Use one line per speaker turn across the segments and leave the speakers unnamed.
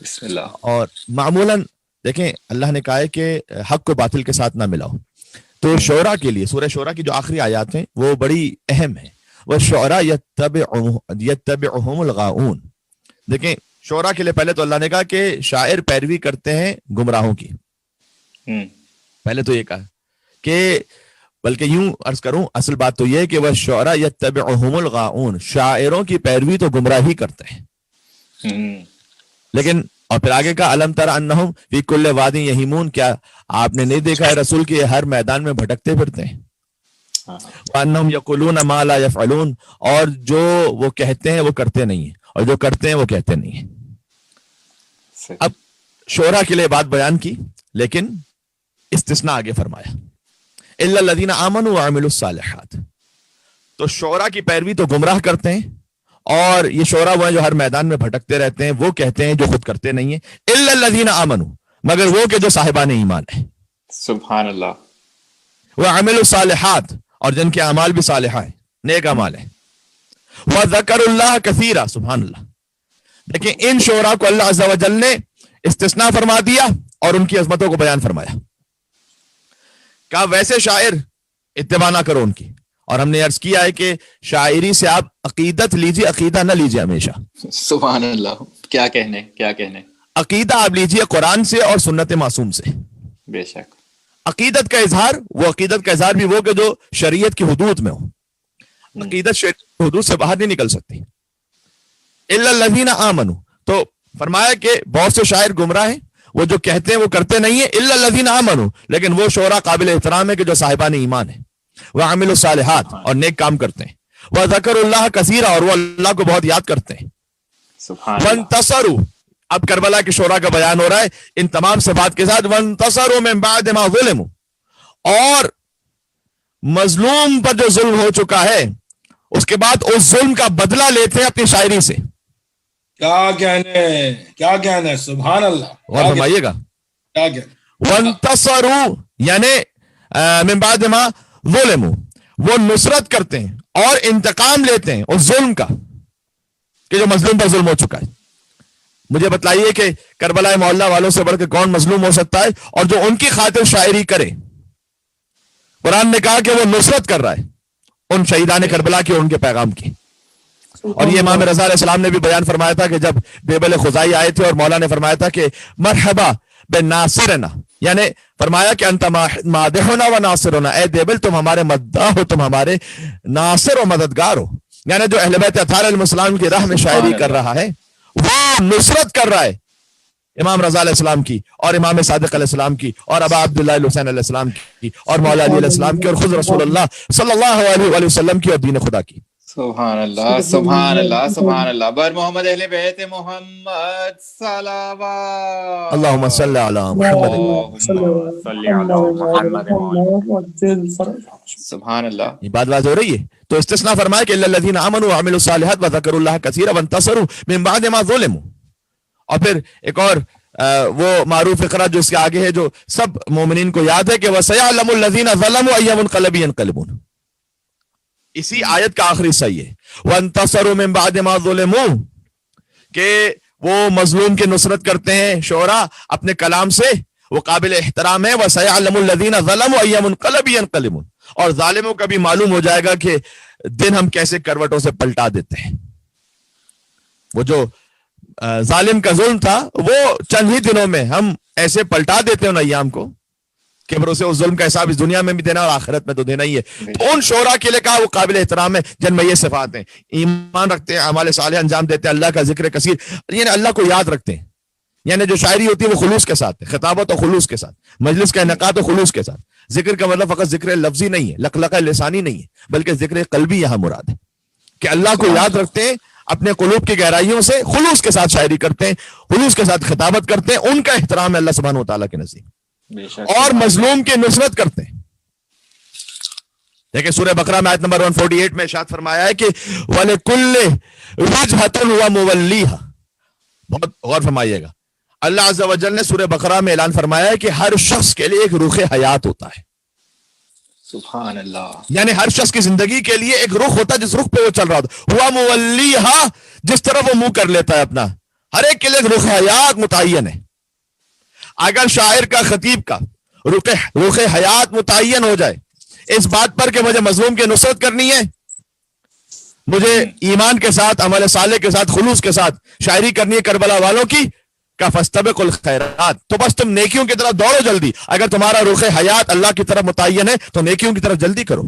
بسم اللہ.
اور معمولاً دیکھیں اللہ نے کہا ہے کہ حق کو باطل کے ساتھ نہ ملاؤ، تو شعراء کے لیے سورہ شعراء کی جو آخری آیات ہیں وہ بڑی اہم ہیں. والشعراء یتبعہم الغاؤون. دیکھیں شعراء کے لیے پہلے تو اللہ نے کہا کہ شاعر پیروی کرتے ہیں گمراہوں کی. پہلے تو یہ کہا کہ بلکہ یوں عرض کروں اصل بات تو یہ ہے کہ والشعراء یتبعہم الغاؤون، شاعروں کی پیروی تو گمراہی کرتے ہیں. لیکن اور پھر آگے کا الم تر انہم فی کل واد یہیمون، کیا آپ نے نہیں دیکھا ہے رسول کے ہر میدان میں بھٹکتے پھرتے ہیں. وانہم یقولون ما لا یفعلون، اور جو وہ کہتے ہیں وہ کرتے نہیں ہیں، اور جو کرتے ہیں وہ کہتے نہیں ہیں. اب شعراء کے لیے بات بیان کی، لیکن استثناء آگے فرمایا الا الذین آمنوا وعملوا الصالحات. تو شعراء کی پیروی تو گمراہ کرتے ہیں، اور یہ شعراء وہ ہیں جو ہر میدان میں بھٹکتے رہتے ہیں، وہ کہتے ہیں جو خود کرتے نہیں ہیں. الا الذین آمنوا، مگر وہ کہ جو صاحبان ایمان ہیں.
سبحان اللہ.
وعملوا الصالحات، اور جن کے اعمال بھی صالحہ ہیں، نیک اعمال ہیں. وذکروا اللہ کثیرا، سبحان اللہ. دیکھیں ان شعراء کو اللہ عز و جل نے استثناء فرما دیا اور ان کی عظمتوں کو بیان فرمایا. کہا ویسے شاعر اتباع نہ کرو ان کی. اور ہم نے عرض کیا ہے کہ شاعری سے آپ عقیدت لیجیے، عقیدہ نہ لیجیے ہمیشہ.
سبحان اللہ. کیا کہنے کیا کہنے.
عقیدہ آپ لیجیے قرآن سے اور سنت معصوم سے.
بے شک.
عقیدت کا اظہار، وہ عقیدت کا اظہار بھی وہ کہ جو شریعت کی حدود میں ہو. عقیدت شریعت کی حدود سے باہر نہیں نکل سکتی. الا الذین آمنوا، تو فرمایا کہ بہت سے شاعر گمراہ ہیں، وہ جو کہتے ہیں وہ کرتے نہیں ہیں. الا الذین آمنوا، لیکن وہ شعراء قابل احترام ہے کہ جو صاحبان ایمان ہیں. وعملوا الصالحات، اور نیک کام کرتے ہیں. وذکروا اللہ کثیرا، اور وہ اللہ کو بہت یاد کرتے ہیں.
سبحان اللہ.
وانتصروا، اب کربلا کے شعراء کا بیان ہو رہا ہے ان تمام صفات کے ساتھ. وانتصروا من بعد ما ظلموا، اور مظلوم پر جو ظلم ہو چکا ہے اس کے بعد اس ظلم کا بدلہ لیتے ہیں اپنی شاعری سے.
کیا کہنے سبحان اللہ.
اور فرمائیے گا
کیا کہنے.
وانتصروا یعنی من بعد ما ظلموا، وہ نصرت کرتے ہیں اور انتقام لیتے ہیں اس ظلم کا کہ جو مظلوم پر ظلم ہو چکا ہے. مجھے بتلائیے کہ کربلا معلّہ والوں سے بڑھ کے کون مظلوم ہو سکتا ہے، اور جو ان کی خاطر شاعری کرے. قرآن نے کہا کہ وہ نصرت کر رہا ہے ان شہیدان کربلا کی اور ان کے پیغام کی. اور یہ امام رضا علیہ السلام نے بھی بیان فرمایا تھا کہ جب دیبل خزائی آئے تھے اور مولا نے فرمایا تھا کہ مرحبا بناصرنا، یعنی فرمایا کہ انت مادحنا و ناصرنا، اے دیبل تم ہمارے مداح ہو، تم ہمارے ناصر و مددگار ہو. یعنی جو اہل بیت اطہار علیہ السلام کی راہ میں شاعری کر رہا ہے وہ نصرت کر رہا ہے امام رضا علیہ السلام کی، اور امام صادق علیہ السلام کی، اور ابا عبداللہ الحسین علیہ السلام کی، اور مولا علی علیہ السلام کی، اور خود رسول اللہ صلی اللہ علیہ وآلہ وسلم کی، اور دین خدا کی.
سبحان اللہ. سبحان اللہ. سبحان اللہ. بر محمد اہل بیت محمد صلوات.
اللہم صلی علی محمد.
سبحان اللہ.
یہ بات واضح ہو رہی ہے. تو استثناء فرمایا کہ الا الذین آمنوا وعملوا الصالحات وذکروا اللہ کثیرا وانتصروا من بعد ما ظلموا. اور پھر ایک اور وہ معروف اقرا جو اس کے آگے ہے جو سب مومنین کو یاد ہے کہ وَسَيَعْلَمُ الَّذِينَ ظَلَمُوا أَيَّ مُنْقَلَبٍ يَنْقَلِبُونَ. اسی آیت کا آخری صحیح ہے وَانْتَصَرُوا مِن بَعْدِ مَا ظُلِمُوا، کہ وہ مظلوم کی نصرت کرتے ہیں شعراء اپنے کلام سے، وہ قابل احترام ہے. وَسَيَعْلَمُ الَّذِينَ ظَلَمُوا أَيَّ مُنْقَلَبٍ يَنْقَلِبُونَ، اور ظالموں کا بھی معلوم ہو جائے گا کہ دن ہم کیسے کروٹوں سے پلٹا دیتے ہیں. وہ جو ظالم کا ظلم تھا وہ چند ہی دنوں میں ہم ایسے پلٹا دیتے ہیں ان ایام کو کہ بھروسے اس ظلم کا حساب اس دنیا میں بھی دینا اور آخرت میں تو دینا ہی ہے. تو ان شعراء کے لیے کہا وہ قابل احترام ہے جن میں یہ صفات ہیں: ایمان رکھتے ہیں، اعمال صالح انجام دیتے ہیں، اللہ کا ذکر کثیر، یعنی اللہ کو یاد رکھتے ہیں. یعنی جو شاعری ہوتی ہے وہ خلوص کے ساتھ ہے، خطابت و خلوص کے ساتھ، مجلس کا انعقاد و خلوص کے ساتھ. ذکر کا مطلب فقط ذکر لفظی نہیں ہے، لقلقہ لسانی نہیں ہے، بلکہ ذکر قلبی یہاں مراد ہے کہ اللہ کو یاد رکھتے ہیں، اپنے قلوب کی گہرائیوں سے خلوص کے ساتھ شاعری کرتے ہیں، خلوص کے ساتھ خطابت کرتے ہیں. ان کا احترام ہے اللہ سبحانہ و تعالیٰ کے نزدیک، اور مظلوم کی نصرت کرتے ہیں. دیکھیں سورہ بقرہ میں آیت نمبر 148 میں ارشاد فرمایا ہے کہ وَلِكُلِّ وَجْهَةٌ وَمُوَلِّيهَا. بہت غور فرمائیے گا، اللہ عز و جل نے سورہ بقرہ میں اعلان فرمایا ہے کہ ہر شخص کے لیے ایک رخ حیات ہوتا ہے.
سبحان اللہ.
یعنی ہر شخص کی زندگی کے لیے ایک رخ ہوتا ہے جس رخ پہ وہ چل رہا ہوتا. ہوا مولیہا، جس طرف وہ منہ کر لیتا ہے اپنا، ہر ایک کے لیے رخ حیات متعین ہے. اگر شاعر کا خطیب کا رخ حیات متعین ہو جائے اس بات پر کہ مجھے مظلوم کی نصرت کرنی ہے, مجھے ایمان کے ساتھ, عمل صالح کے ساتھ, خلوص کے ساتھ شاعری کرنی ہے کربلا والوں کی, کا فاستبقوا الخیرات, تو بس تم نیکیوں کی طرف دوڑو جلدی. اگر تمہارا رخ حیات اللہ کی طرف متعین ہے تو نیکیوں کی طرف جلدی کرو.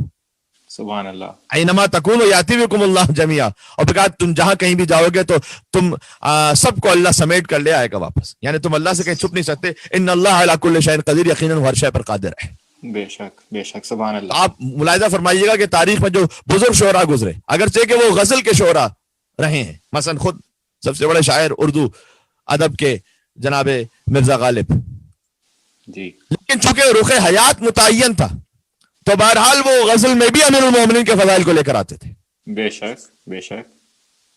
سبحان اللہ.
اینما تکونوا یاتی بکم اللہ جمیعا, اور پھر کہا تم جہاں کہیں بھی جاؤ گے تو تم سب کو اللہ سمیٹ کر لے آئے گا واپس, یعنی تم اللہ سے کہیں چھپ نہیں سکتے. ان اللہ علی کل شیء قدیر, یقیناً وہ ہر شے پر قادر ہے.
بے شک بے شک. سبحان اللہ.
آپ ملاحظہ فرمائیے گا کہ تاریخ میں جو بزرگ شعراء گزرے, اگرچہ کہ وہ غزل کے شعراء رہے ہیں, مثلا خود سب سے بڑے شاعر اردو ادب کے جناب مرزا غالب
جی,
لیکن چونکہ رخ حیات متعین تھا تو بہرحال وہ غزل میں بھی امیر المومنین کے فضائل کو لے کر آتے تھے.
بے شک بے شک.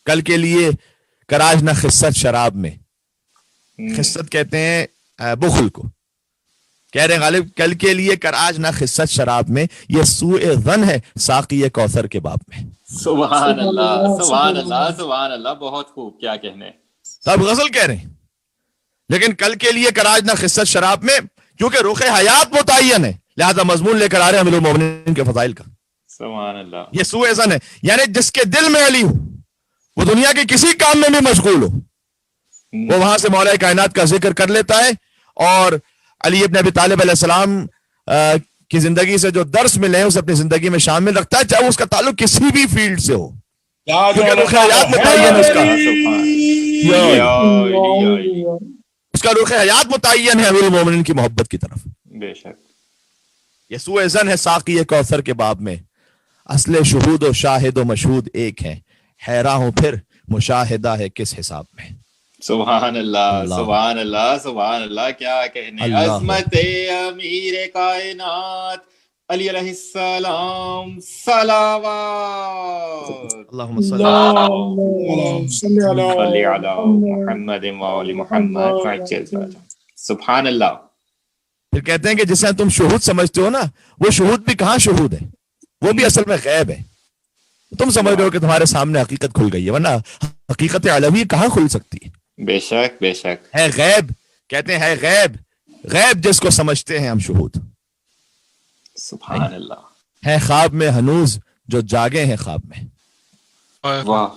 کل کے لیے کراج نہ خست شراب میں, خست کہتے ہیں بخل کو, کہہ رہے ہیں غالب کل کے لیے کراج نہ خست شراب میں, یہ سوء ظن ہے ساقی کوثر کے باب میں.
سبحان اللہ سبحان اللہ سبحان اللہ. بہت خوب, کیا کہنے.
سب غزل کہہ رہے ہیں, لیکن کل کے لیے کراج نہ خست شراب میں, کیونکہ رخ حیات متعین ہے لہذا مضمون لے کر آ رہے ہیں امیر المومنین کے فضائل کا.
سبحان اللہ.
یہ سوء ظن ہے, یعنی جس کے دل میں علی ہو وہ دنیا کے کسی کام میں بھی مشغول ہو, وہ وہاں سے مولا کائنات کا ذکر کر لیتا ہے, اور علی ابن ابی طالب علیہ السلام کی زندگی سے جو درس ملے ہیں اسے اپنی زندگی میں شامل رکھتا ہے, چاہے اس کا تعلق کسی بھی فیلڈ سے ہو, کیونکہ رخ حیات متعین ہے اس کا رخ حیات متعین ہے امیر المومنین کی محبت کی طرف.
بے شک.
یہ سوء ظن ہے ساقی کوثر کے باب میں, اصل شہود و شاہد و مشہود ایک ہیں, حیران ہوں پھر مشاہدہ ہے کس حساب میں.
سبحان اللہ سبحان اللہ سبحان اللہ. کیا کہنے. عظمت امیر کائنات علی علیہ السلام صلوات.
اللہم صلی
علی محمد وآل محمد. سبحان اللہ.
پھر کہتے ہیں کہ جسے تم شہود سمجھتے ہو نا, وہ شہود بھی کہاں شہود ہے, وہ بھی اصل میں غیب ہے. تم سمجھ رہے ہو کہ تمہارے سامنے حقیقت کھل گئی ہے, ورنہ حقیقت علوی کہاں کھل سکتی ہے.
بے شک بے شک.
ہے غیب, کہتے ہیں ہے غیب, غیب جس کو سمجھتے ہیں ہم شہود.
سبحان اللہ.
ہے خواب میں ہنوز جو جاگے ہیں خواب میں.
واہ.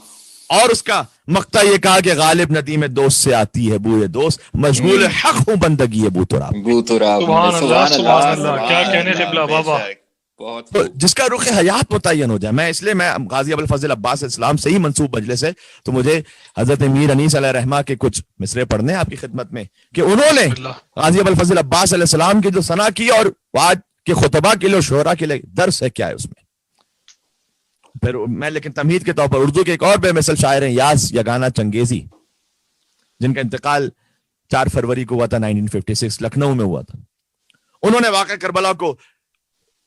اور اس کا مقطع یہ کہا کہ غالب ندیم دوست سے آتی ہے بوئے دوست, مشغول حق ہوں بندگی ہے بو تراب.
سبحان اللہ سبحان اللہ. کیا کہنے قبلہ بابا.
تو جس کا رخ حیات متعین ہو جائے, میں اس لیے میں غازی ابوالفضل عباس اسلام سے ہی منسوب مجلس ہے, تو مجھے حضرت میر انیس علیہ الرحمہ کے کچھ مصرے پڑھنے آپ کی خدمت میں کہ انہوں نے غازی ابوالفضل عباس علیہ السلام کی جو ثنا کی اور آج کے خطبہ کے لیے شعراء کے لیے درس ہے کیا ہے اس میں. پھر میں لیکن تمہید کے طور پر اردو کے ایک اور بے مثل شاعر ہیں یاس یگانہ چنگیزی, جن کا انتقال 4 فروری کو ہوا تھا 1956 لکھنؤ میں ہوا تھا. انہوں نے واقع کربلا کو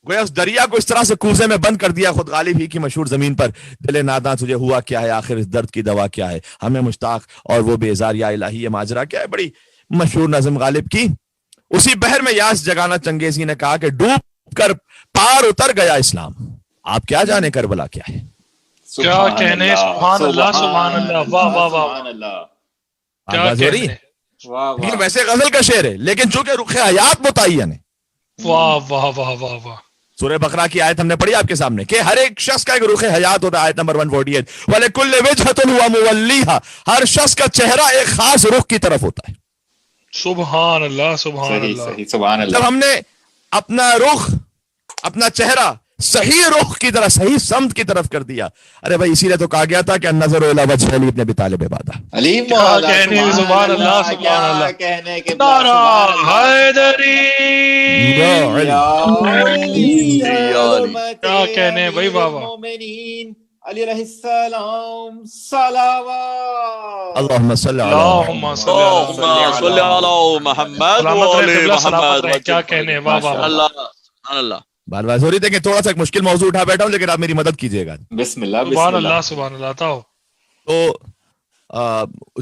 گویا اس دریا کو اس طرح سے کوزے میں بند کر دیا, خود غالب ہی کی مشہور زمین پر, دل ناداں تجھے ہوا کیا ہے, آخر اس درد کی دوا کیا ہے, ہمیں مشتاق اور وہ بیزار یا الہی یہ ماجرا کیا ہے. بڑی مشہور نظم غالب کی. اسی بحر میں یاس جگانہ چنگیزی نے کہا کہ ڈوب کر پار اتر گیا اسلام, آپ کیا جانے کربلا کیا ہے.
کیا کہنے. سبحان اللہ سبحان اللہ. واہ واہ واہ. کیا کہنے.
لیکن ویسے غزل کا شعر ہے, لیکن چونکہ رخ حیات متعین ہے.
واہ واہ واہ واہ واہ.
سورہ بقرہ کی آیت ہم نے پڑھی آپ کے سامنے کہ ہر ایک شخص کا ایک رخ حیات ہوتا ہے, آیت نمبر 148, وَلِكُلِّ وِجْهَةٌ وَمُوَلِّيهَا, ہر شخص کا چہرہ ایک خاص رخ کی طرف ہوتا ہے.
سبحان اللہ سبحان اللہ.
سبحان اللہ.
جب ہم نے اپنا رخ اپنا چہرہ صحیح رخ کی طرح صحیح سمت کی طرف کر دیا, ارے بھائی اسی لیے تو کہا گیا تھا کہ النظر الی وجہ علی ابن ابی طالب عبادہ.
علیم
کہنے. سبحان اللہ سبحان اللہ.
کہنے کے
نعرہ حیدری. کیا کہنے بھائی بابا.
علی علیہ السلام صلوات.
اللہم صلی
اللہم صلی
علی محمد وعلی محمد.
کیا کہنے. واہ واہ.
اللہ.
بار بار ہو رہی تھے کہ تھوڑا سا ایک مشکل موضوع اٹھا بیٹھا ہوں, لیکن آپ میری مدد کیجیے گا.
بسم اللہ
سبحان اللہ سبحان اللہ.
تو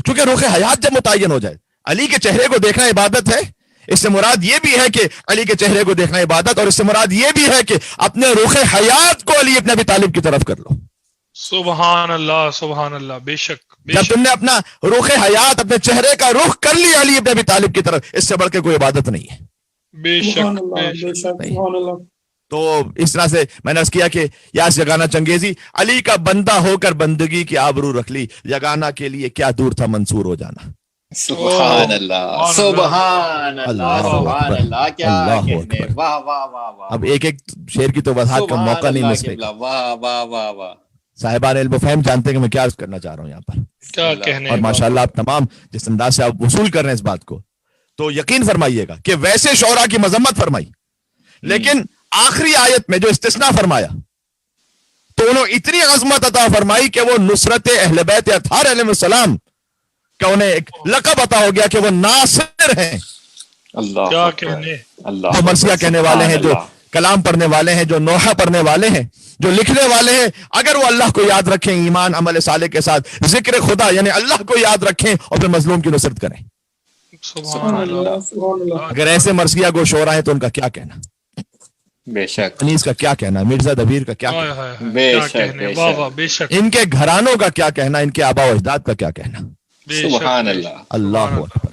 چونکہ رخ حیات جب متعین ہو جائے, علی کے چہرے کو دیکھنا عبادت ہے, اس سے مراد یہ بھی ہے کہ علی کے چہرے کو دیکھنا عبادت, اور اس سے مراد یہ بھی ہے کہ اپنے رخ حیات کو علی ابن ابی طالب کی طرف کر لو.
سبحان اللہ بے شک
جب تم نے اپنا رخ حیات اپنے چہرے کا رخ کر لیا علی ابن ابی طالب کی طرف، اس سے بڑھ کے کوئی عبادت نہیں ہے.
بے
سبحان
شک
اللہ بے شک سبحان اللہ.
تو اس طرح سے میں نے عرض کیا کہ یاس یگانہ چنگیزی علی کا بندہ ہو کر بندگی کی آبرو رکھ لی، یگانہ کے لیے کیا دور تھا منصور ہو جانا.
سبحان اللہ سبحان اللہ سبحان اللہ، کیا
اللہ
کہنے،
اکبر.
واہ واہ واہ واہ.
اب ایک ایک شعر کی تو وضاحت کا موقع نہیں مل سکے.
واہ واہ واہ واہ.
صاحبان علم و فہم جانتے ہیں کہ میں کیا عرض کرنا چاہ رہا ہوں یہاں پر،
کیا کہنے.
اور ماشاءاللہ آپ تمام جس انداز سے آپ وصول کر رہے ہیں اس بات کو، تو یقین فرمائیے گا کہ ویسے شعراء کی مذمت فرمائی، لیکن آخری آیت میں جو استثناء فرمایا تو انہوں اتنی عظمت عطا فرمائی کہ وہ نصرت اہل بیت اطہار علیہ السلام کا انہیں ایک لقب عطا ہو گیا کہ وہ ناصر ہیں.
اللہ
کیا کہنے.
اللہ
جو مرثیہ کہنے والے ہیں، جو کلام پڑھنے والے ہیں، جو نوحہ پڑھنے والے ہیں، جو لکھنے والے ہیں، اگر وہ اللہ کو یاد رکھیں ایمان عمل صالح کے ساتھ، ذکر خدا یعنی اللہ کو یاد رکھیں اور پھر مظلوم کی نصرت کریں.
سبحان اللہ.
سبحان اللہ.
اگر ایسے مرثیہ گو شعراء ہیں تو ان کا کیا کہنا،
بے شک
انیس کا کیا کہنا، مرزا دبیر کا کیا کہنا،
ہائے ہائے ہائے.
بے
کیا
شک،
کہنے.
بے
واہ
شک.
واہ بے شک
ان کے گھرانوں کا کیا کہنا، ان کے آبا و اجداد کا کیا کہنا.
بے شک.
سبحان اللہ.
اللہ اکبر.